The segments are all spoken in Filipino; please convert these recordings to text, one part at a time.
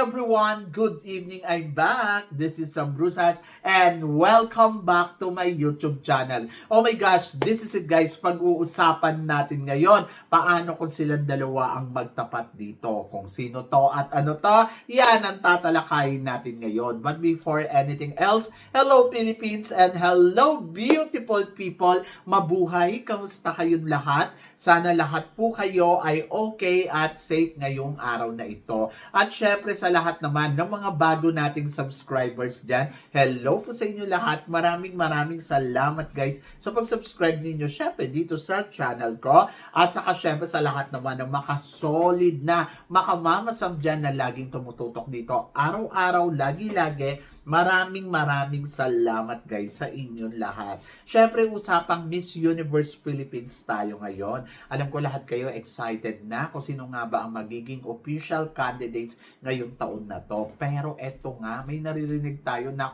everyone! Good evening, I'm back! This is Sam Brusas and welcome back to my YouTube channel. Oh my gosh, this is it guys, pag-uusapan natin ngayon paano kung silang dalawa ang magtapat dito. Kung sino to at ano to, yan ang tatalakayin natin ngayon. But before anything else, hello Philippines and hello beautiful people! Mabuhay! Kamusta kayong lahat? Sana lahat po kayo ay okay at safe ngayong araw na ito. At syempre sa lahat naman ng mga bago nating subscribers dyan, hello po sa inyo lahat. Maraming salamat guys sa pag-subscribe ninyo syempre dito sa channel ko. At saka syempre sa lahat naman ng makasolid na makamamasam dyan na laging tumututok dito. Araw-araw, lagi-lagi. Maraming salamat guys sa inyong lahat. Syempre usapang Miss Universe Philippines tayo ngayon. Alam ko lahat kayo excited na kung sino nga ba ang magiging official candidates ngayong taon na to. Pero eto nga, may naririnig tayo na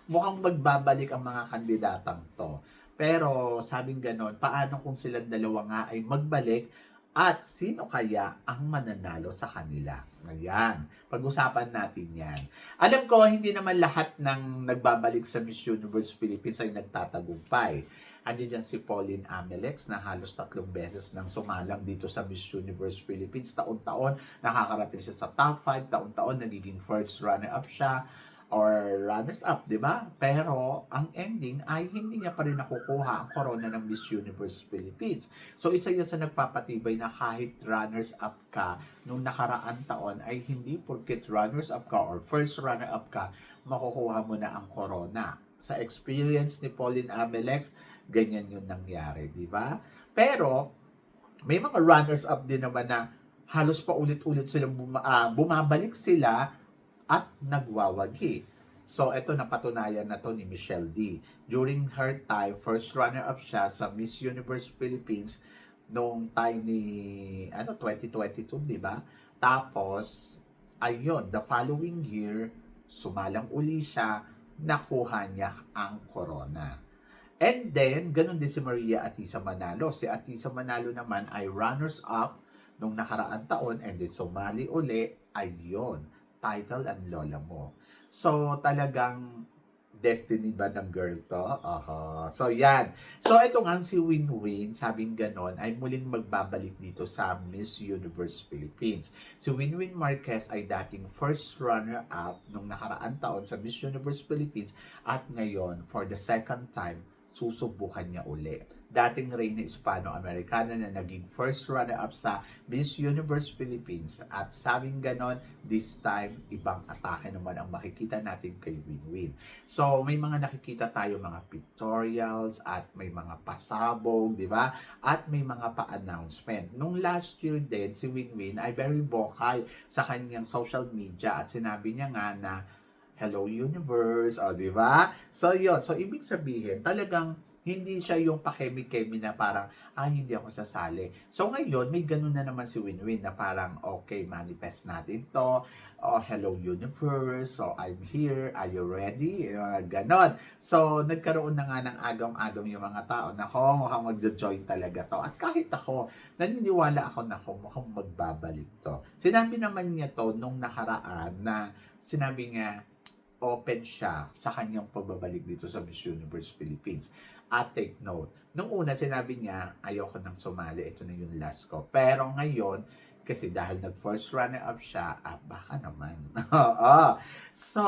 mukhang magbabalik ang mga kandidatang to. Pero sabing ganon, paano kung silang dalawa nga ay magbalik at sino kaya ang mananalo sa kanila? Ayan, pag-usapan natin yan. Alam ko, hindi naman lahat ng nagbabalik sa Miss Universe Philippines ay nagtatagumpay. Andiyan dyan si Pauline Amelex na halos 3 beses nang sumalang dito sa Miss Universe Philippines. Taon-taon, nakakarating siya sa top 5. Taon-taon, nagiging first runner-up siya or runners-up, di ba? Pero, ang ending ay hindi niya pa rin nakukuha ang corona ng Miss Universe Philippines. So, isa yun sa nagpapatibay na kahit runners-up ka nung nakaraan taon ay hindi porket runners-up ka or first runner-up ka, makukuha mo na ang corona. Sa experience ni Pauline Amelex, ganyan yung nangyari, di ba? Pero, may mga runners-up din naman na halos pa ulit-ulit silang bumabalik sila at nagwawagi. So, ito napatunayan na to ni Michelle D. During her time, first runner-up siya sa Miss Universe Philippines noong time ni 2022, di ba? Tapos, ayun, the following year, sumalang uli siya, nakuha niya ang corona. And then, ganun din si Maria Atisa Manalo. Si Atisa Manalo naman ay runners-up nung nakaraan taon and then sumali uli, ayun, title ang lola mo. So, talagang destiny ba ng girl to? So, yan. So, ito nga si Winwin, sabing ganon, ay muling magbabalik dito sa Miss Universe Philippines. Si Winwin Marquez ay dating first runner-up nung nakaraan taon sa Miss Universe Philippines at ngayon, for the second time, susubukan niya uli. Dating Reyna Hispano-Americana na naging first runner-up sa Miss Universe Philippines. At sabing ganon, this time, ibang atake naman ang makikita natin kay Winwin. So, may mga nakikita tayo mga pictorials at may mga pasabog, di ba? At may mga pa-announcement. Nung last year din, si Winwin ay very vocal sa kanyang social media at sinabi niya nga na Hello Universe, di ba? So, yun. So, ibig sabihin, talagang hindi siya yung pakemi-kemi na parang, hindi ako sasali. So, ngayon, may ganun na naman si Winwin na parang, okay, manifest natin to. Hello Universe, so I'm here, are you ready? Ganon. So, nagkaroon na nga ng agam-agam yung mga tao na, mukhang magjo-join talaga to. At kahit ako, naniniwala ako na mukhang magbabalik to. Sinabi naman niya to nung nakaraan na sinabi nga, open siya sa kanyang pagbabalik dito sa Miss Universe Philippines. At take note, nung una sinabi niya, ayoko nang sumali, ito na yung last ko. Pero ngayon, kasi dahil nag-first runner-up siya, baka naman. So,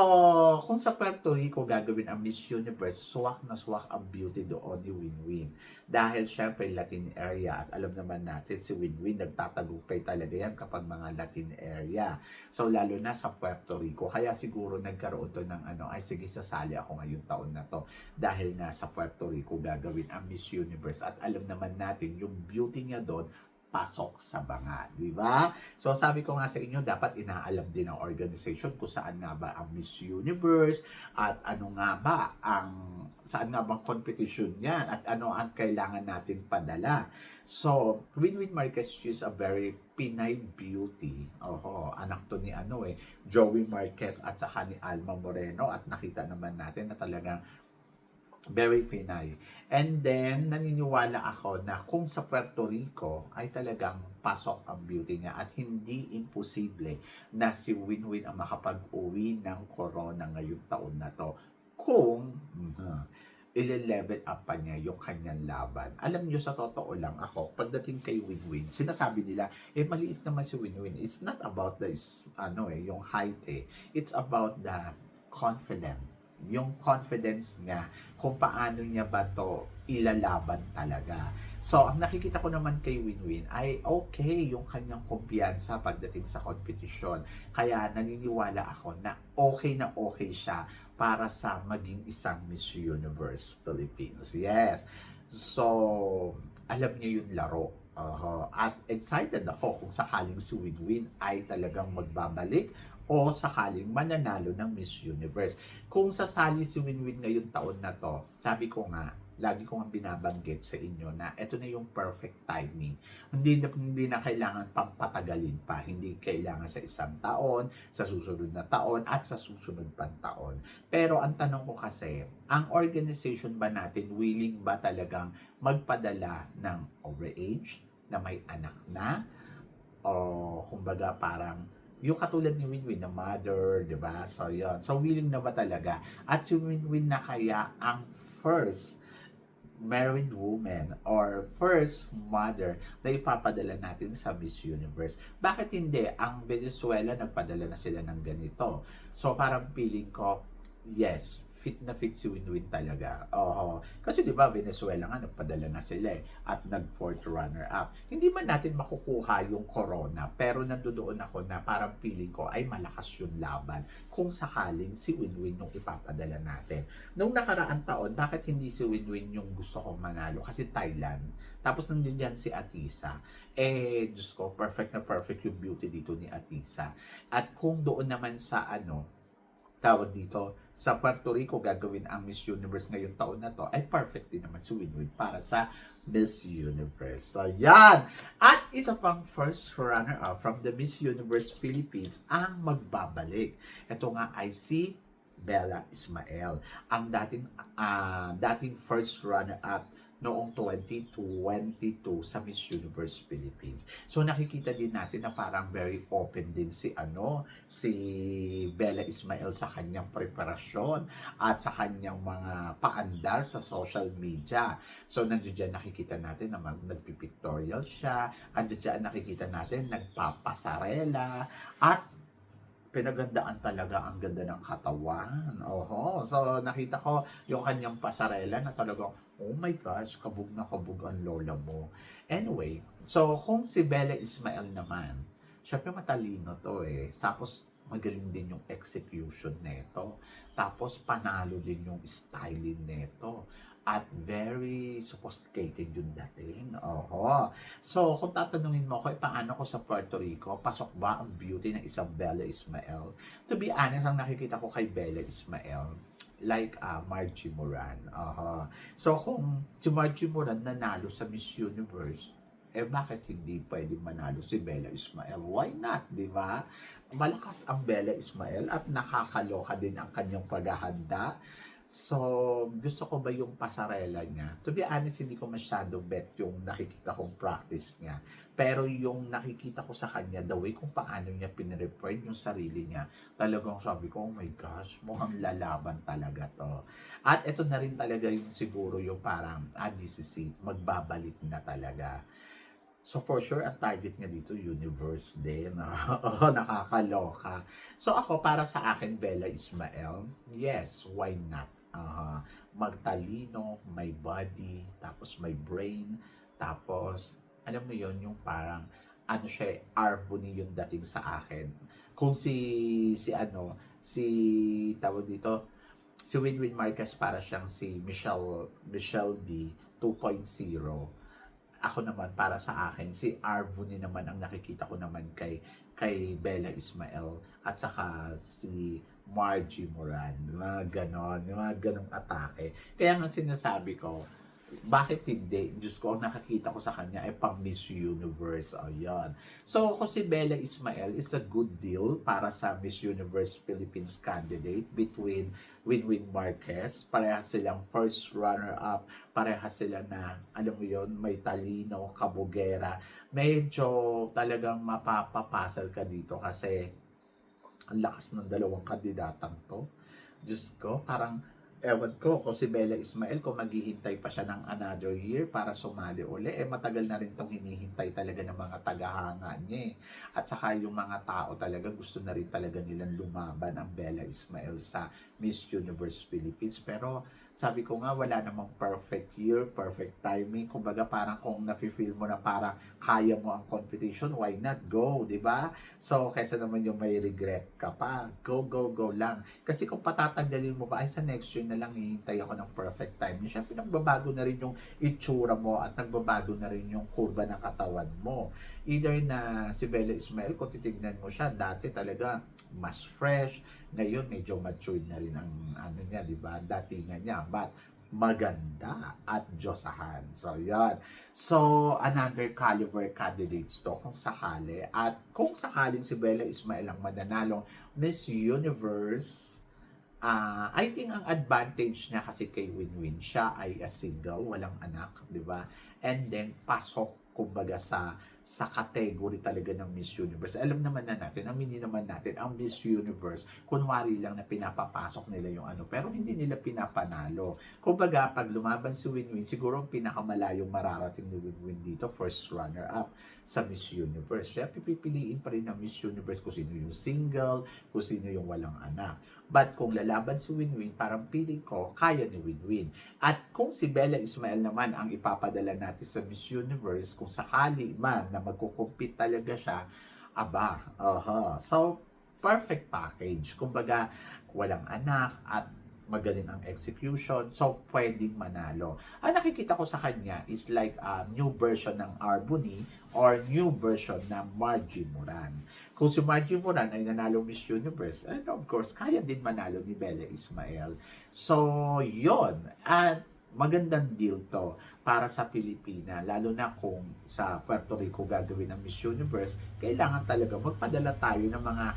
kung sa Puerto Rico gagawin ang Miss Universe, swak na swak ang beauty doon ni Winwin. Dahil syempre Latin area at alam naman natin si Winwin nagtatagumpay talaga yan kapag mga Latin area. So, lalo na sa Puerto Rico. Kaya siguro nagkaroon to ng ay sige sasali ako ngayong taon na to. Dahil nga sa Puerto Rico gagawin ang Miss Universe. At alam naman natin yung beauty niya doon, pasok sa banga, di ba? So sabi ko nga sa inyo, dapat inaalam din ng organization kung saan nga ba ang Miss Universe at ano nga ba saan nga bang competition niyan at ano ang kailangan natin padala. So, Winwin Marquez, she's a very Pinay beauty. Anak to ni Joey Marquez at saka ni Alma Moreno at nakita naman natin na talagang Very Pinay. And then, naniniwala ako na kung sa Puerto Rico ay talagang pasok ang beauty niya at hindi imposible na si Winwin ang makapag-uwi ng corona ngayong taon na to. Kung ile-level up pa niya yung kanyang laban. Alam niyo, sa totoo lang ako, pagdating kay Winwin, sinasabi nila, maliit naman si Winwin. It's not about the, yung height It's about the confidence. Yung confidence niya kung paano niya ba to ilalaban talaga. So, ang nakikita ko naman kay Winwin ay okay yung kanyang kumpiyansa pagdating sa kompetisyon. Kaya naniniwala ako na okay siya para sa maging isang Miss Universe Philippines. Yes. So, alam niya yung laro. At excited ako kung sakaling si Winwin ay talagang magbabalik o sakaling mananalo ng Miss Universe. Kung sasali si Winwin ngayong taon na to, sabi ko nga, lagi ko nga binabanggit sa inyo na ito na yung perfect timing. Hindi na kailangan pang patagalin pa. Hindi kailangan sa isang taon, sa susunod na taon, at sa susunod pang taon. Pero ang tanong ko kasi, ang organization ba natin willing ba talagang magpadala ng overage, na may anak na, o kumbaga parang yung katulad ni Winwin na mother, di ba? So, yun. So, willing na ba talaga? At si Winwin na kaya ang first married woman or first mother na ipapadala natin sa Miss Universe. Bakit hindi? Ang Venezuela, nagpadala na sila ng ganito. So, parang feeling ko, yes, fit na fit si Winwin talaga. Kasi 'di ba Venezuela nga nagpadala na sila at nag-fourth runner up. Hindi man natin makukuha yung corona, pero nandoon ako na parang feeling ko ay malakas yung laban kung sakaling si Winwin yung ipapadala natin. Nung nakaraang taon, bakit hindi si Winwin yung gusto kong manalo? Kasi Thailand. Tapos nandiyan dyan si Atisa. Diyos ko, perfect na perfect yung beauty dito ni Atisa. At kung doon naman sa tawag dito, sa Puerto Rico gagawin ang Miss Universe ngayong taon na to, ay perfect din naman si Winwin para sa Miss Universe. So, yan! At isa pang first runner-up from the Miss Universe Philippines ang magbabalik. Ito nga ay si Bella Ismael, ang dating first runner-up noong 2022 sa Miss Universe Philippines. So nakikita din natin na parang very open din si Bella Ismael sa kanyang preparasyon at sa kanyang mga paandar sa social media. So nandiyan nakikita natin na nagpipictorial siya, andiyan nakikita natin nagpapasarela at pinagandaan talaga ang ganda ng katawan. So nakita ko yung kanyang pasarela na talagang, oh my gosh, kabog na kabog ang lola mo. Anyway, so kung si Bella Ismael naman, syempre matalino to Tapos magaling din yung execution neto. Tapos panalo din yung styling neto. At very sophisticated yung dating. So, kung tatanungin mo ako, paano ko sa Puerto Rico, pasok ba ang beauty ng isang Bella Ismael? To be honest, ang nakikita ko kay Bella Ismael, like Margie Moran. So, kung si Margie Moran nanalo sa Miss Universe, bakit hindi pwede manalo si Bella Ismael? Why not, di ba? Malakas ang Bella Ismael at nakakaloka din ang kanyang paghahanda. So, gusto ko ba yung pasarela niya? To be honest, hindi ko masyado bet yung nakikita kong practice niya. Pero yung nakikita ko sa kanya, the way kung paano niya pinrepare yung sarili niya, talagang sabi ko, oh my gosh, mukhang lalaban talaga to. At ito na rin talaga yung siguro yung parang, DCC, magbabalik na talaga. So for sure, ang target niya dito, universe din. Nakakaloka. So ako, para sa akin, Bella Ismael, yes, why not? Magtalino, may body, tapos may brain, tapos, alam mo yon yung parang, harmony yung dating sa akin. Kung tawag dito, si Winwin Marquez para siyang si Michelle D 2.0. Ako naman, para sa akin, si Arvuni naman ang nakikita ko naman kay Bella Ismael at saka si Margie Moran. Yung mga ganong atake. Kaya nga sinasabi ko, bakit hindi? Diyos ko, ang nakakita ko sa kanya ay pang Miss Universe. Ayan. So, kung si Bella Ismael is a good deal para sa Miss Universe Philippines candidate between Winwin Marquez. Parehas silang first runner-up. Parehas sila na, alam mo yon, may talino, kabugera. Medyo talagang mapapapasal ka dito kasi ang lakas ng dalawang kandidatang to. Diyos ko, parang ewan ko kung si Bella Ismael kung maghihintay pa siya ng another year para sumali uli, matagal na rin itong hinihintay talaga ng mga tagahanga niya eh. At saka yung mga tao talaga gusto na rin talaga nilang lumaban ang Bella Ismael sa Miss Universe Philippines. Pero sabi ko nga, wala namang perfect year, perfect timing. Kumbaga parang kung nafe-feel mo na parang kaya mo ang competition, why not go, di ba? So, kaysa naman yung may regret ka pa, go, go, go lang. Kasi kung patatanggalin mo ba, ay sa next year na lang hihintay ako ng perfect timing. Siyempre, nagbabago na rin yung itsura mo at nagbabago na rin yung kurba ng katawan mo. Either na si Bella Ismael, kung titignan mo siya, dati talaga mas fresh. Ngayon, medyo matured na rin ang ano niya, di ba? Datingan niya. But, maganda at Diyosahan. So, yan. So, another caliber candidates to kung sakali. At kung sakaling si Bella Ismael ang mananalong Miss Universe, I think ang advantage niya kasi kay Winwin, siya ay a single, walang anak, di ba? And then, pasok, kumbaga, sa category talaga ng Miss Universe. Alam naman na natin, aminin naman natin, ang Miss Universe, kunwari lang na pinapapasok nila yung ano, pero hindi nila pinapanalo. Kumbaga, pag lumaban si Winwin, siguro ang pinakamalayong mararating ni Winwin dito, first runner-up sa Miss Universe. Siya, pipiliin pa rin ng Miss Universe kung sino yung single, kung sino yung walang anak. But kung lalaban si Winwin, parang piling ko, kaya ni Winwin. At kung si Bella Ismael naman ang ipapadala natin sa Miss Universe, kung sakali man na magkukumpit talaga siya, aba, so, perfect package. Kumbaga, walang anak at magaling ang execution, so pwedeng manalo. Ang nakikita ko sa kanya is like a new version ng Arboni or new version ng Margie Moran. Kung si Margie Moran ay nanalo Miss Universe, and of course, kaya din manalo ni Bella Ismael. So, yon. At magandang deal to para sa Pilipina, lalo na kung sa Puerto Rico gagawin ng Miss Universe, kailangan talaga magpadala tayo ng mga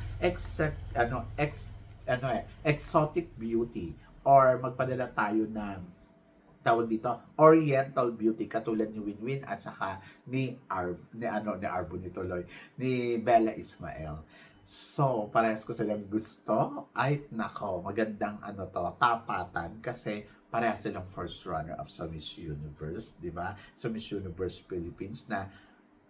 exotic beauty or magpadala tayo ng tawag dito, oriental beauty katulad ni Winwin at saka ni Arboni tuloy, ni Bella Ismael. So, parehas ko silang gusto. Ay, nako, magandang tapatan kasi parehas silang first runner-up sa Miss Universe, di ba? Sa Miss Universe Philippines na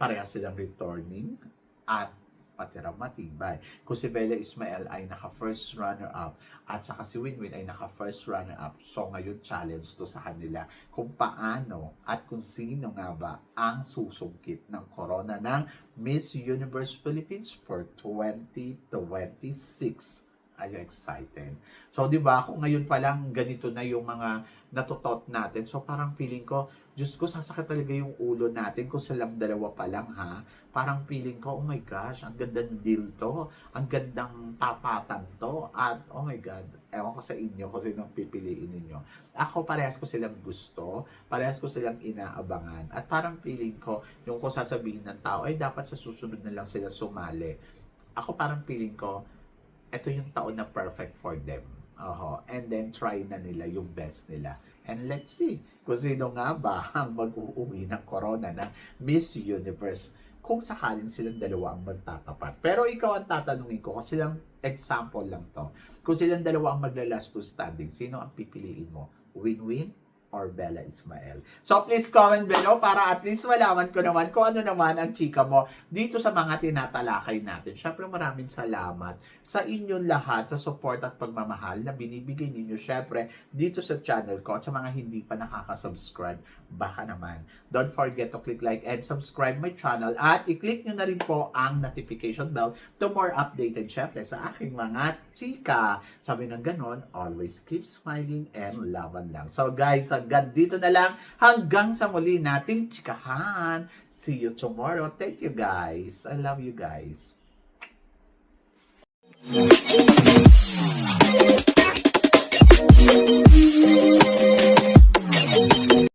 parehas silang returning at patirang matibay. Kung si Bella Ismael ay naka-first runner-up at saka si Winwin ay naka-first runner-up, so ngayon challenge to sa kanila kung paano at kung sino nga ba ang susungkit ng corona ng Miss Universe Philippines for 2026. Are you excited? So, di ba, kung ngayon pa lang ganito na yung mga natutot natin, so parang feeling ko, Diyos ko, sasakit talaga yung ulo natin kung silang dalawa pa lang, ha? Parang feeling ko, oh my gosh, ang gandang deal to, ang gandang tapatan to, at oh my God, ewan ko sa inyo kung sinong pipiliin ninyo. Ako, parehas ko silang gusto, parehas ko silang inaabangan, at parang feeling ko, yung kung sasabihin ng tao, ay dapat sa susunod na lang sila sumali. Ako parang feeling ko, ito yung taon na perfect for them. And then try na nila yung best nila. And let's see kung sino nga ba ang mag-uuwi ng corona na Miss Universe kung sakaling silang dalawa ang magtatapat. Pero ikaw ang tatanungin ko, kung silang example lang to, kung silang dalawa ang magla-last to standing, sino ang pipiliin mo? Winwin or Bella Ismael? So please comment below para at least malaman ko naman kung ano naman ang chika mo dito sa mga tinatalakay natin. Syempre maraming salamat sa inyong lahat sa support at pagmamahal na binibigay ninyo syempre dito sa channel ko at sa mga hindi pa nakaka-subscribe, baka naman. Don't forget to click like and subscribe my channel at i-click nyo na rin po ang notification bell to more updated syempre sa aking mga chika. Sabi ng ganon, always keep smiling and laban lang. So guys, hanggang dito na lang. Hanggang sa muli nating chikahan. See you tomorrow. Thank you guys. I love you guys.